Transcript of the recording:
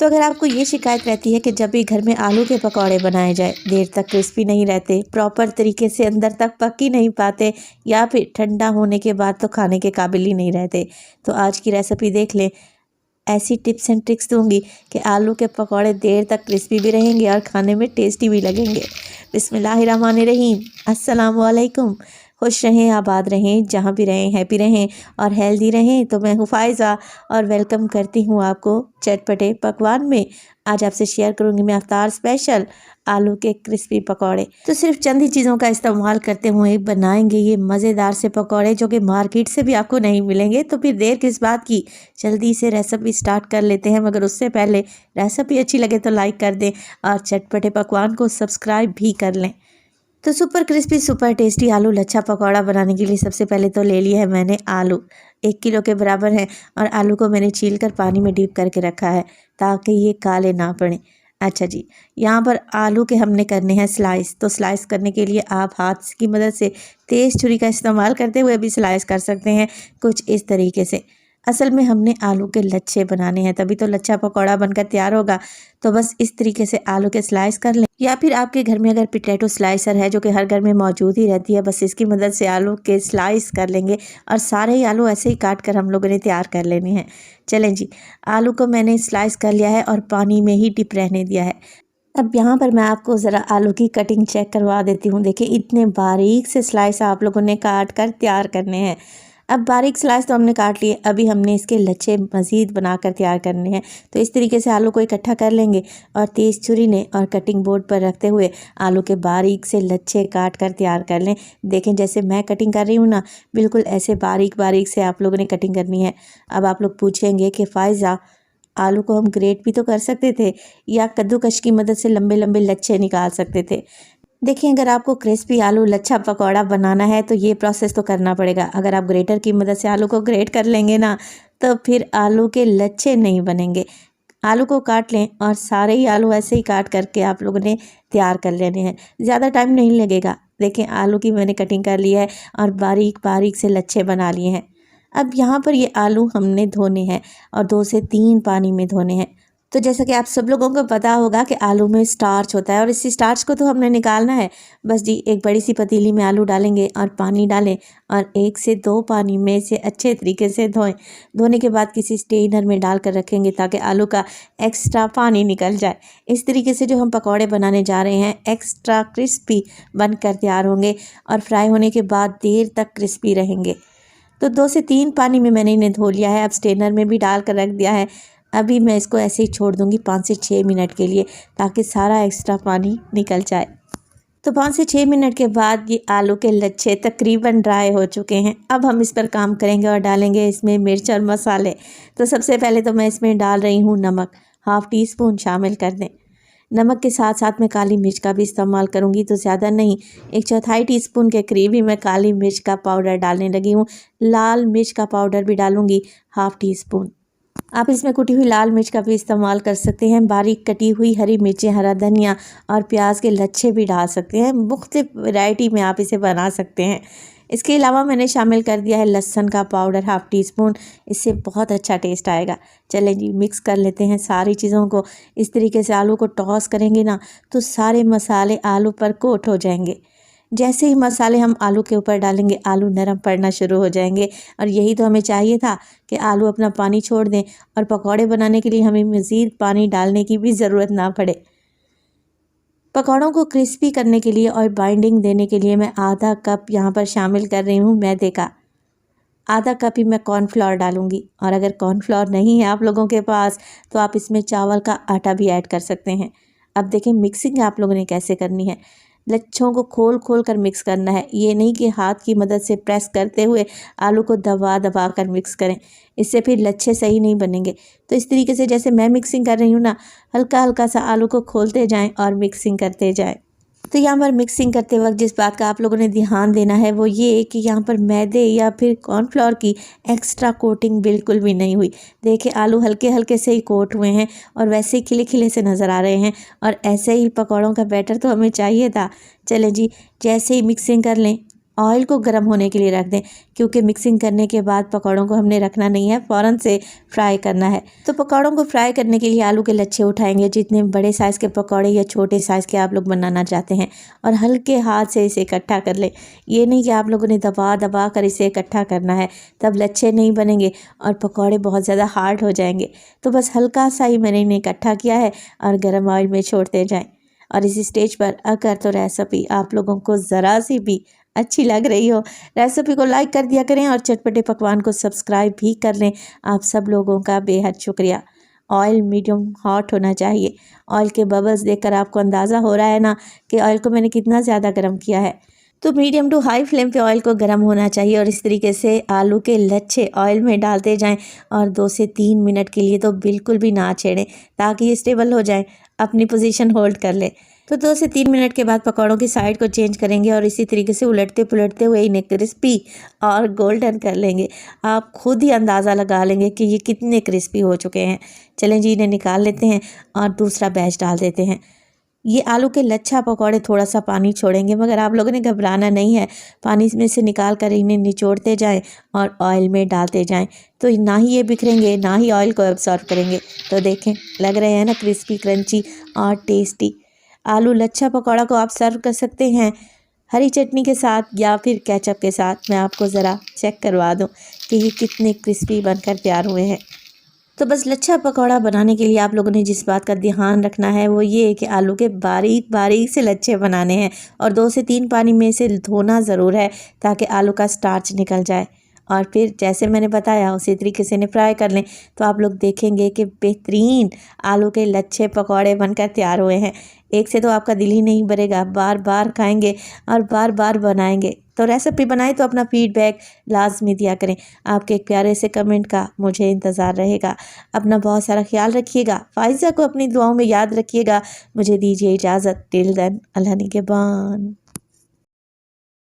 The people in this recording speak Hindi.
तो अगर आपको ये शिकायत रहती है कि जब भी घर में आलू के पकौड़े बनाए जाए देर तक क्रिस्पी नहीं रहते, प्रॉपर तरीके से अंदर तक पक ही नहीं पाते, या फिर ठंडा होने के बाद तो खाने के काबिल ही नहीं रहते, तो आज की रेसिपी देख लें। ऐसी टिप्स एंड ट्रिक्स दूंगी कि आलू के पकौड़े देर तक क्रिस्पी भी रहेंगे और खाने में टेस्टी भी लगेंगे। बिस्मिल्लाहिर्रहमानिर्रहीम। अस्सलाम वालेकुम। खुश रहें, आबाद रहें, जहाँ भी रहें हैप्पी रहें और हेल्दी रहें। तो मैं हूँ फ़ायज़ा और वेलकम करती हूँ आपको चटपटे पकवान में। आज आपसे शेयर करूँगी मैं इफ्तार स्पेशल आलू के क्रिस्पी पकौड़े। तो सिर्फ चंद ही चीज़ों का इस्तेमाल करते हुए बनाएंगे ये मज़ेदार से पकौड़े, जो कि मार्केट से भी आपको नहीं मिलेंगे। तो फिर देर किस बात की, जल्दी से रेसिपी स्टार्ट कर लेते हैं। मगर उससे पहले रेसिपी अच्छी लगे तो लाइक कर दें और चटपटे पकवान को सब्सक्राइब भी कर लें। तो सुपर क्रिस्पी सुपर टेस्टी आलू लच्छा पकौड़ा बनाने के लिए सबसे पहले तो ले लिया है मैंने आलू, 1 किलो के बराबर है। और आलू को मैंने छील कर पानी में डीप करके रखा है ताकि ये काले ना पड़े। अच्छा जी, यहाँ पर आलू के हमने करने हैं स्लाइस। तो स्लाइस करने के लिए आप हाथ की मदद से तेज़ छुरी का इस्तेमाल करते हुए भी स्लाइस कर सकते हैं, कुछ इस तरीके से। असल में हमने आलू के लच्छे बनाने हैं, तभी तो लच्छा पकौड़ा बनकर तैयार होगा। तो बस इस तरीके से आलू के स्लाइस कर लें, या फिर आपके घर में अगर पोटैटो स्लाइसर है, जो कि हर घर में मौजूद ही रहती है, बस इसकी मदद से आलू के स्लाइस कर लेंगे। और सारे ही आलू ऐसे ही काट कर हम लोगों ने तैयार कर लेने हैं। चलें जी, आलू को मैंने स्लाइस कर लिया है और पानी में ही डिप रहने दिया है। अब यहाँ पर मैं आपको ज़रा आलू की कटिंग चेक करवा देती हूँ। देखिए, इतने बारीक से स्लाइस आप लोगों ने काट कर तैयार करने हैं। अब बारीक स्लाइस तो हमने काट लिए, अभी हमने इसके लच्छे मज़ीद बनाकर तैयार करने हैं। तो इस तरीके से आलू को इकट्ठा कर लेंगे और तेज़ छुरी ने और कटिंग बोर्ड पर रखते हुए आलू के बारीक से लच्छे काट कर तैयार कर लें। देखें, जैसे मैं कटिंग कर रही हूँ ना, बिल्कुल ऐसे बारीक बारीक से आप लोगों ने कटिंग करनी है। अब आप लोग पूछेंगे कि फ़ायज़ा, आलू को हम ग्रेट भी तो कर सकते थे, या कद्दूकश की मदद से लंबे लंबे लच्छे निकाल सकते थे। देखिए, अगर आपको क्रिस्पी आलू लच्छा पकौड़ा बनाना है तो ये प्रोसेस तो करना पड़ेगा। अगर आप ग्रेटर की मदद से आलू को ग्रेट कर लेंगे ना, तो फिर आलू के लच्छे नहीं बनेंगे। आलू को काट लें और सारे ही आलू ऐसे ही काट करके आप लोगों ने तैयार कर लेने हैं, ज़्यादा टाइम नहीं लगेगा। देखें, आलू की मैंने कटिंग कर ली है और बारीक बारीक से लच्छे बना लिए हैं। अब यहाँ पर ये आलू हमने धोने हैं और 2 से 3 पानी में धोने हैं। तो जैसा कि आप सब लोगों को पता होगा कि आलू में स्टार्च होता है और इसी स्टार्च को तो हमने निकालना है। बस जी, एक बड़ी सी पतीली में आलू डालेंगे और पानी डालें और 1 से 2 पानी में से अच्छे तरीके से धोएं। धोने के बाद किसी स्ट्रेनर में डाल कर रखेंगे ताकि आलू का एक्स्ट्रा पानी निकल जाए। इस तरीके से जो हम पकौड़े बनाने जा रहे हैं एक्स्ट्रा क्रिस्पी बनकर तैयार होंगे और फ्राई होने के बाद देर तक क्रिस्पी रहेंगे। तो 2 से 3 पानी में मैंने इन्हें धो लिया है, अब स्ट्रेनर में भी डाल कर रख दिया है। अभी मैं इसको ऐसे ही छोड़ दूंगी 5 से 6 मिनट के लिए, ताकि सारा एक्स्ट्रा पानी निकल जाए। तो 5 से 6 मिनट के बाद ये आलू के लच्छे तकरीबन ड्राई हो चुके हैं। अब हम इस पर काम करेंगे और डालेंगे इसमें मिर्च और मसाले। तो सबसे पहले तो मैं इसमें डाल रही हूँ नमक, ½ टी स्पून शामिल कर दें। नमक के साथ साथ मैं काली मिर्च का भी इस्तेमाल करूँगी, तो ज़्यादा नहीं, 1/4 टीस्पून के करीब ही मैं काली मिर्च का पाउडर डालने लगी हूँ। लाल मिर्च का पाउडर भी डालूँगी ½ टी स्पून। आप इसमें कुटी हुई लाल मिर्च का भी इस्तेमाल कर सकते हैं। बारीक कटी हुई हरी मिर्चें, हरा धनिया और प्याज के लच्छे भी डाल सकते हैं। मुख्तलिफ वैरायटी में आप इसे बना सकते हैं। इसके अलावा मैंने शामिल कर दिया है लहसुन का पाउडर ½ टी स्पून, इससे बहुत अच्छा टेस्ट आएगा। चलें जी, मिक्स कर लेते हैं सारी चीज़ों को। इस तरीके से आलू को टॉस करेंगे ना, तो सारे मसाले आलू पर कोट हो जाएंगे। जैसे ही मसाले हम आलू के ऊपर डालेंगे, आलू नरम पड़ना शुरू हो जाएंगे। और यही तो हमें चाहिए था कि आलू अपना पानी छोड़ दें और पकौड़े बनाने के लिए हमें मज़ीद पानी डालने की भी ज़रूरत ना पड़े। पकौड़ों को क्रिस्पी करने के लिए और बाइंडिंग देने के लिए मैं आधा कप यहाँ पर शामिल कर रही हूँ मैदे का। आधा कप ही मैं कॉर्नफ्लोर डालूँगी, और अगर कॉर्नफ्लोर नहीं है आप लोगों के पास तो आप इसमें चावल का आटा भी ऐड कर सकते हैं। अब देखें, मिक्सिंग आप लोगों ने कैसे करनी है। लच्छों को खोल खोल कर मिक्स करना है, ये नहीं कि हाथ की मदद से प्रेस करते हुए आलू को दबा दबा कर मिक्स करें, इससे फिर लच्छे सही नहीं बनेंगे। तो इस तरीके से जैसे मैं मिक्सिंग कर रही हूँ ना, हल्का हल्का सा आलू को खोलते जाएं और मिक्सिंग करते जाएं। तो यहाँ पर मिक्सिंग करते वक्त जिस बात का आप लोगों ने ध्यान देना है वो ये कि यहाँ पर मैदे या फिर कॉर्नफ्लोर की एक्स्ट्रा कोटिंग बिल्कुल भी नहीं हुई। देखिए, आलू हल्के हल्के से ही कोट हुए हैं और वैसे ही खिले खिले से नज़र आ रहे हैं, और ऐसे ही पकौड़ों का बैटर तो हमें चाहिए था। चलें जी, जैसे ही मिक्सिंग कर लें, ऑयल को गर्म होने के लिए रख दें, क्योंकि मिक्सिंग करने के बाद पकौड़ों को हमने रखना नहीं है, फ़ौरन से फ्राई करना है। तो पकौड़ों को फ्राई करने के लिए आलू के लच्छे उठाएंगे, जितने बड़े साइज़ के पकौड़े या छोटे साइज़ के आप लोग बनाना चाहते हैं, और हल्के हाथ से इसे इकट्ठा कर लें। ये नहीं कि आप लोगों ने दबा दबा कर इसे इकट्ठा करना है, तब लच्छे नहीं बनेंगे और पकौड़े बहुत ज़्यादा हार्ड हो जाएंगे। तो बस हल्का सा ही मैंने इन्हें इकट्ठा किया है और गर्म ऑयल में छोड़ते जाएँ। और इस स्टेज पर अगर तो रेसिपी आप लोगों को ज़रा सी भी अच्छी लग रही हो, रेसिपी को लाइक कर दिया करें और चटपटे पकवान को सब्सक्राइब भी कर लें। आप सब लोगों का बेहद शुक्रिया। ऑयल मीडियम हॉट होना चाहिए। ऑयल के बबल्स देखकर आपको अंदाज़ा हो रहा है ना कि ऑयल को मैंने कितना ज़्यादा गर्म किया है। तो मीडियम टू हाई फ्लेम पे ऑयल को गर्म होना चाहिए और इस तरीके से आलू के लच्छे ऑयल में डालते जाएं और 2 से 3 मिनट के लिए तो बिल्कुल भी ना छेड़ें, ताकि ये स्टेबल हो जाएं, अपनी पोजीशन होल्ड कर ले। तो 2 से 3 मिनट के बाद पकौड़ों की साइड को चेंज करेंगे और इसी तरीके से उलटते पुलटते हुए इन्हें क्रिस्पी और गोल्डन कर लेंगे। आप खुद ही अंदाज़ा लगा लेंगे कि ये कितने क्रिस्पी हो चुके हैं। चलें जी, इन्हें निकाल लेते हैं और दूसरा बैच डाल देते हैं। ये आलू के लच्छा पकौड़े थोड़ा सा पानी छोड़ेंगे, मगर आप लोगों ने घबराना नहीं है। पानी में से निकाल कर इन्हें निचोड़ते जाएं और ऑयल में डालते जाएं, तो ना ही ये बिखरेंगे, ना ही ऑयल को एब्सॉर्ब करेंगे। तो देखें, लग रहे हैं ना क्रिस्पी, क्रंची और टेस्टी। आलू लच्छा पकौड़ा को आप सर्व कर सकते हैं हरी चटनी के साथ या फिर केचप के साथ। मैं आपको ज़रा चेक करवा दूँ कि ये कितने क्रिस्पी बनकर तैयार हुए हैं। तो बस लच्छा पकौड़ा बनाने के लिए आप लोगों ने जिस बात का ध्यान रखना है वो ये है कि आलू के बारीक बारीक से लच्छे बनाने हैं और 2 से 3 पानी में से धोना ज़रूर है, ताकि आलू का स्टार्च निकल जाए। और फिर जैसे मैंने बताया उसी तरीके से इन्हें फ्राई कर लें, तो आप लोग देखेंगे कि बेहतरीन आलू के लच्छे पकौड़े बनकर तैयार हुए हैं। एक से तो आपका दिल ही नहीं भरेगा, बार बार खाएंगे और बार बार बनाएंगे। तो रेसिपी बनाए तो अपना फीडबैक लाजमी दिया करें। आपके एक प्यारे से कमेंट का मुझे इंतज़ार रहेगा। अपना बहुत सारा ख्याल रखिएगा। फ़ाइज़ा को अपनी दुआओं में याद रखिएगा। मुझे दीजिए इजाज़त। टिल देन, अल्लाह निगहबान।